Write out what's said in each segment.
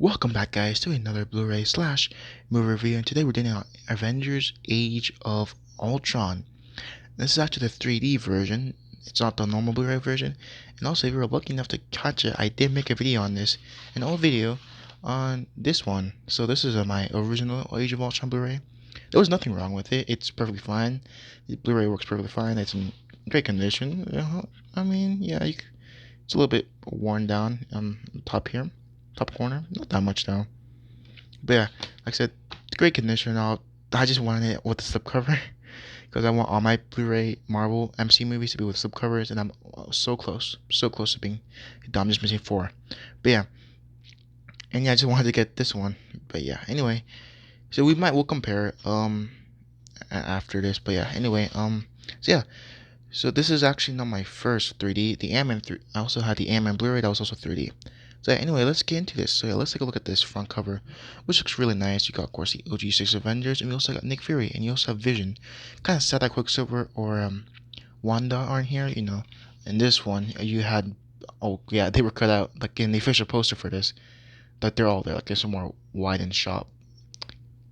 Welcome back, guys, to another Blu-ray slash movie review, and today we're doing Avengers Age of Ultron. This is actually the 3D version. It's not the normal Blu-ray version. And also, if you were lucky enough to catch it, I did make a video on this, an old video on this one. So this is my original Age of Ultron Blu-ray. There was nothing wrong with it. It's perfectly fine. The Blu-ray works perfectly fine. It's in great condition. I mean, yeah, it's a little bit worn down on the top here. Top corner, not that much though. But yeah, like I said, great condition. I just wanted it with the slipcover because I want all my Blu-ray Marvel MC movies to be with slipcovers, and I'm so close to being done. I'm just missing 4. But yeah, and yeah, I just wanted to get this one. But yeah, anyway, so we'll compare after this. But yeah, anyway, so yeah. So this is actually not my first 3D. The Ant-Man I also had the Ant-Man Blu-ray that was also 3D. So anyway, let's get into this. So yeah, let's take a look at this front cover, which looks really nice. You got, of course, the OG6 Avengers, and we also got Nick Fury, and you also have Vision. Kind of sad that Quicksilver or Wanda aren't here, you know. In this one, you had, oh yeah, they were cut out, like in the official poster for this. Like they're all there, like there's some more wide shot.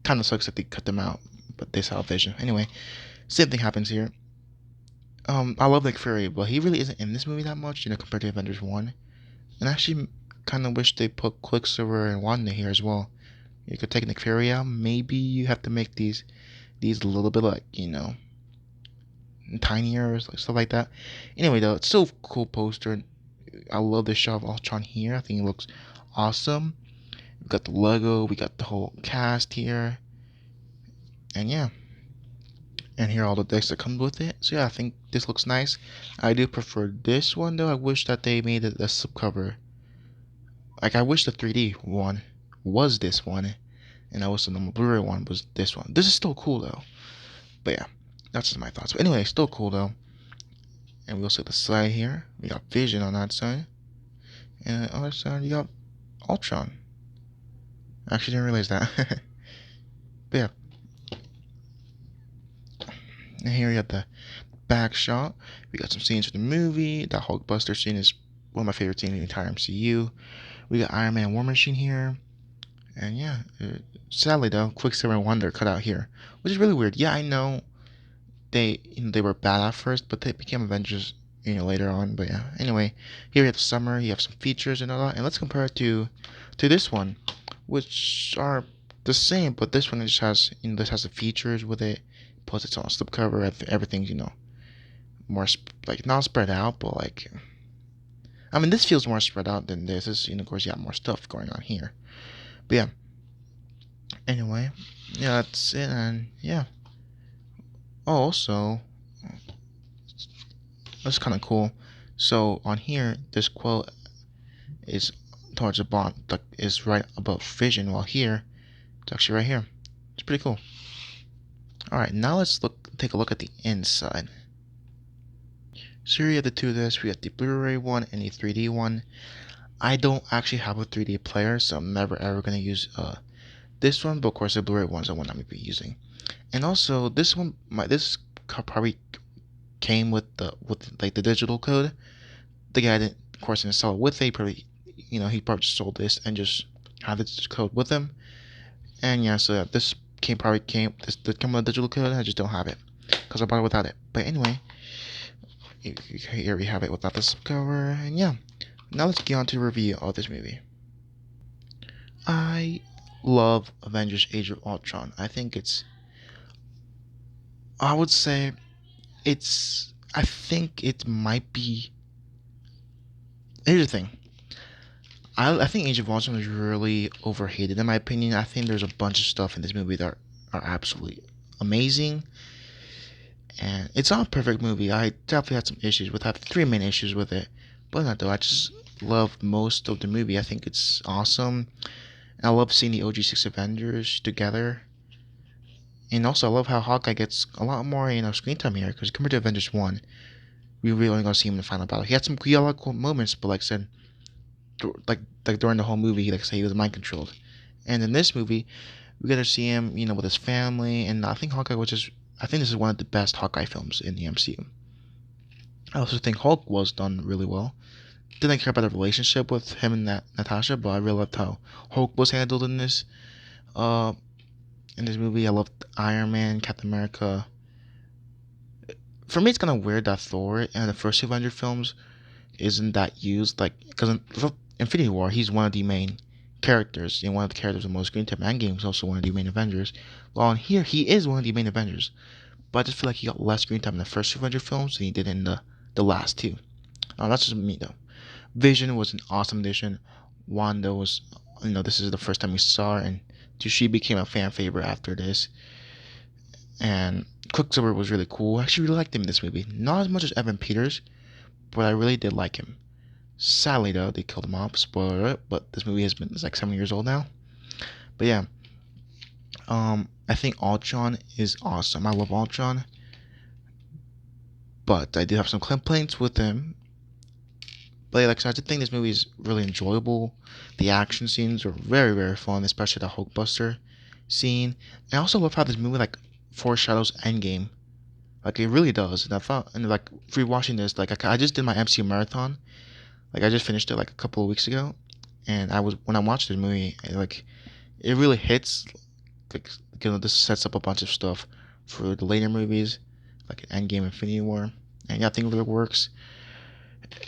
Kind of sucks that they cut them out, but they saw Vision. Anyway, same thing happens here. I love Nick Fury, but he really isn't in this movie that much, you know, compared to Avengers 1. And I actually kind of wish they put Quicksilver and Wanda here as well. You could take Nick Fury out. Maybe you have to make these a little bit, like, you know, tinier or like stuff like that. Anyway, though, it's still a cool poster. I love the shot of Ultron here. I think it looks awesome. We got the logo. We got the whole cast here. And yeah. And here are all the decks that come with it. So yeah, I think this looks nice. I do prefer this one though. I wish that they made it a subcover. Like, I wish the 3D one was this one, and I wish the normal Blu-ray one was this one. This is still cool though. But yeah, that's just my thoughts. But anyway, still cool though. And we also have the side here. We got Vision on that side. And on the other side, you got Ultron. I actually didn't realize that. But yeah. And here you got the back shot. We got some scenes from the movie. That Hulkbuster scene is one of my favorite scenes in the entire MCU. We got Iron Man and War Machine here. And yeah, sadly though, Quicksilver and Wonder cut out here, which is really weird. Yeah, I know they were bad at first, but they became Avengers, later on. But yeah, anyway, here you have the summer. You have some features and all that. And let's compare it to this one, which are the same, but this one just has, this has the features with it. Plus, it's on a slipcover. Everything's, more like not spread out, but like, I mean, this feels more spread out than this. This, of course, you got more stuff going on here. But yeah. Anyway, yeah, that's it, and yeah. Oh, also, that's kind of cool. So on here, this quote is towards the bottom, like, is right above Vision, while here, it's actually right here. It's pretty cool. All right, now let's take a look at the inside. So here you have the two of this. We got the Blu-ray one and the 3D one. I don't actually have a 3D player, so I'm never ever gonna use this one. But of course, the Blu-ray one's the one I'm gonna be using. And also, this one, this probably came with the digital code. The guy didn't, of course, didn't sell it with it. He probably, he probably just sold this and just had this code with him. And yeah, so this probably came with a digital code. I just don't have it because I bought it without it. But anyway, here we have it without the cover. And yeah, now let's get on to the review of this movie. I love Avengers Age of Ultron. I think I would say I think it might be. Here's the thing. I think Age of Ultron is really overhated in my opinion. I think there's a bunch of stuff in this movie that are absolutely amazing. And it's not a perfect movie. I definitely had some issues with that. 3 main issues with it. But not though. I just love most of the movie. I think it's awesome. And I love seeing the OG6 Avengers together. And also, I love how Hawkeye gets a lot more, screen time here. Because compared to Avengers 1, we really only got to see him in the final battle. He had a lot of cool moments, but like I said, like during the whole movie, like I said, he was mind controlled. And in this movie, we get to see him, with his family. And I think I think this is one of the best Hawkeye films in the MCU. I also think Hulk was done really well. didn't care about the relationship with him and Natasha, but I really loved how Hulk was handled in this. Uh, in this movie, I loved Iron Man, Captain America. For me, it's kind of weird that Thor in the first Avengers films isn't that used, like, because in Infinity War, he's one of the main characters, and one of the characters with most screen time. Endgame is also one of the main Avengers. Well, in here, he is one of the main Avengers, but I just feel like he got less screen time in the first Avengers films than he did in the last two. That's just me though. Vision was an awesome addition. Wanda was, this is the first time we saw her, and she became a fan favorite after this. And Quicksilver was really cool. I actually really liked him in this movie. Not as much as Evan Peters, but I really did like him. Sadly though, they killed him off. Spoiler alert. But this movie is like 7 years old now. But yeah, I think Ultron is awesome. I love Ultron, but I do have some complaints with him. But like I said, I just think this movie is really enjoyable. The action scenes are very, very fun, especially the Hulkbuster scene. And I also love how this movie like foreshadows Endgame. Like it really does. And I thought, and like rewatching this, like I just did my MCU marathon. Like I just finished it like a couple of weeks ago, and when I watched this movie, it really hits. Like this sets up a bunch of stuff for the later movies, like Endgame, Infinity War, and yeah, I think it really works.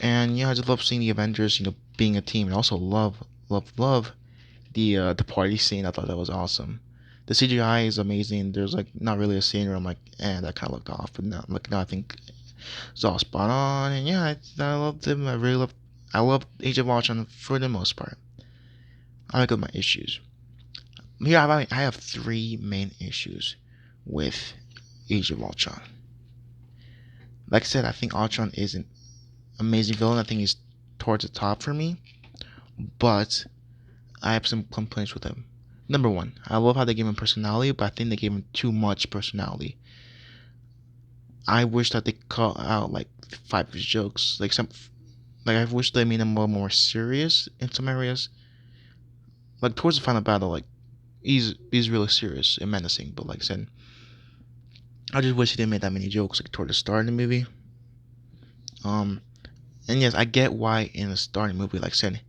And yeah, I just love seeing the Avengers, being a team, and also love the party scene. I thought that was awesome. The CGI is amazing. There's like not really a scene where I'm like, that kind of looked off, but no, I think it's all spot on. And yeah, I loved them. I loved Age of Ultron for the most part. I like my issues. Here I have three main issues with Age of Ultron. Like I said, I think Ultron is an amazing villain. I think he's towards the top for me, but I have some complaints with him. Number one, I love how they gave him personality, but I think they gave him too much personality. I wish that they cut out like 5 of his jokes. I wish they made him a little more serious in some areas. Like towards the final battle, like he's really serious and menacing. But like I said, I just wish he didn't make that many jokes like toward the start of the movie. And yes, I get why in the starting movie, like I said,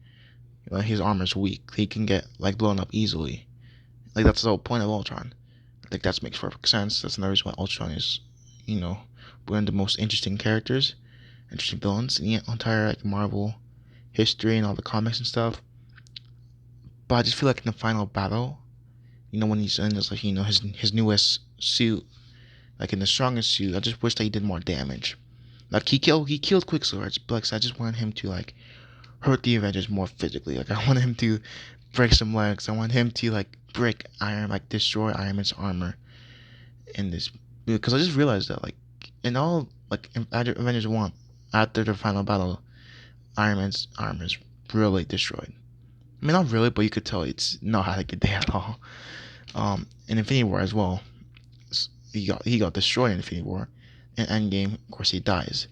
his armor's weak. He can get like blown up easily. Like that's the whole point of Ultron. Like that makes perfect sense. That's another reason why Ultron is, one of the most interesting characters, interesting villains in the entire like Marvel history and all the comics and stuff. But I just feel like in the final battle, when he's in his his newest suit, like in the strongest suit, I just wish that he did more damage. Like he killed Quicksilver, but I just wanted him to like hurt the Avengers more physically. Like I wanted him to break some legs. I want him to like destroy Iron Man's armor in this, because I just realized that like in all like in Avengers 1, after the final battle, Iron Man's armor is really destroyed. I mean, not really, but you could tell it's not how they could day at all. In Infinity War as well, he got destroyed in Infinity War. In Endgame, of course, he dies.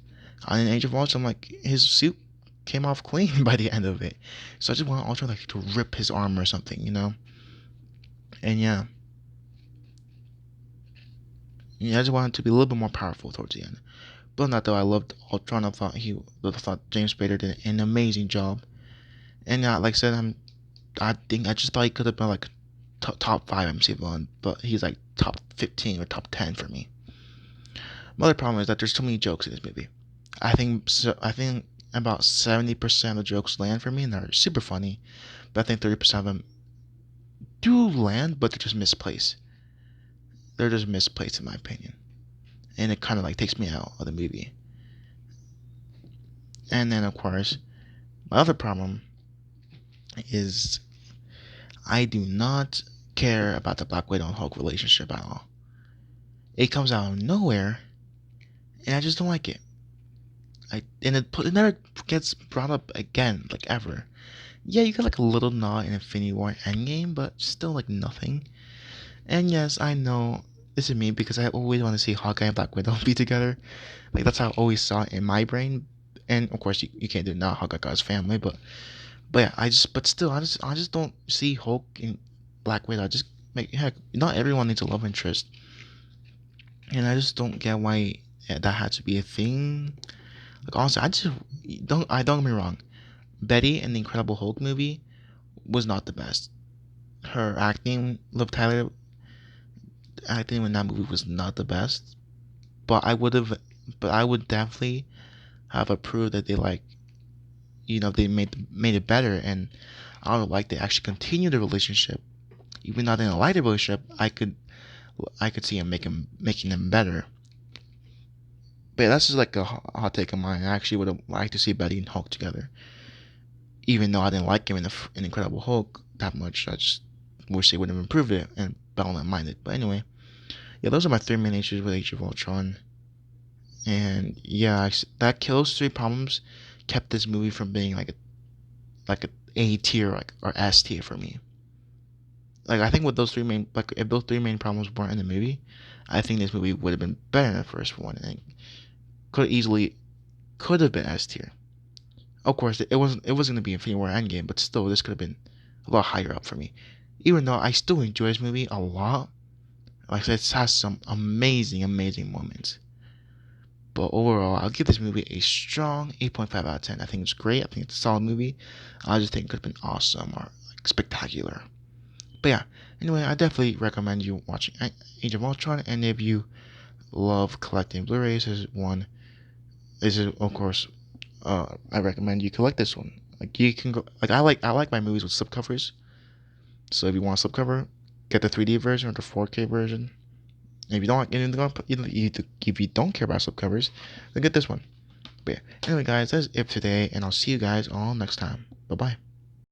And in Age of Ultron, like his suit came off clean by the end of it. So I just want Ultron like to rip his armor or something, And yeah, I just wanted to be a little bit more powerful towards the end. But not though, I loved Ultron. I thought James Spader did an amazing job. And like I said, I just thought he could have been like top 5 MC villain, but he's like top 15 or top 10 for me. My other problem is that there's too many jokes in this movie. I think about 70% of the jokes land for me and they're super funny, but I think 30% of them do land, but they're just misplaced. They're just misplaced in my opinion, and it kind of like takes me out of the movie. And then of course, my other problem is I do not care about the Black Widow and Hulk relationship at all. It comes out of nowhere, and I just don't like it. It never gets brought up again, like ever. Yeah, you got like a little nod in Infinity War Endgame, but still like nothing. And yes, I know this is me because I always want to see Hawkeye and Black Widow be together. Like that's how I always saw it in my brain. And of course, you can't do it now. Hawkeye got his family, but yeah, I just don't see Hulk and Black Widow. Heck, not everyone needs a love interest, and I just don't get why that had to be a thing. Like honestly, I don't get me wrong. Betty in the Incredible Hulk movie was not the best. Her acting, Liv Tyler acting in that movie was not the best. But I would definitely have approved that they they made it better, and I would like to actually continue the relationship. Even though I didn't like the relationship, I could see him making them better. But that's just like a hot take of mine. I actually would have liked to see Betty and Hulk together, even though I didn't like him in Incredible Hulk that much. I just wish they would have improved it and Bella minded. But anyway, yeah, those are my three main issues with Age of Ultron. And yeah, those three problems kept this movie from being like a A tier or S tier for me. Like I think with those three main if those three main problems weren't in the movie, I think this movie would have been better than the first one and could have been S tier. Of course, it wasn't gonna be Infinity War Endgame, but still this could have been a lot higher up for me. Even though I still enjoy this movie a lot, like I said, it has some amazing moments. But overall, I'll give this movie a strong 8.5 out of 10. I think it's great. I think it's a solid movie. I just think it could have been awesome or like spectacular. But yeah, anyway, I definitely recommend you watching Age of Ultron. And if you love collecting Blu-rays, this is of course, I recommend you collect this one. Like you can go, like I like my movies with slipcovers. So if you want a slipcover, get the 3D version or the 4K version. And if you don't like if you don't care about slipcovers, then get this one. But yeah, anyway, guys, that's it for today, and I'll see you guys all next time. Bye bye.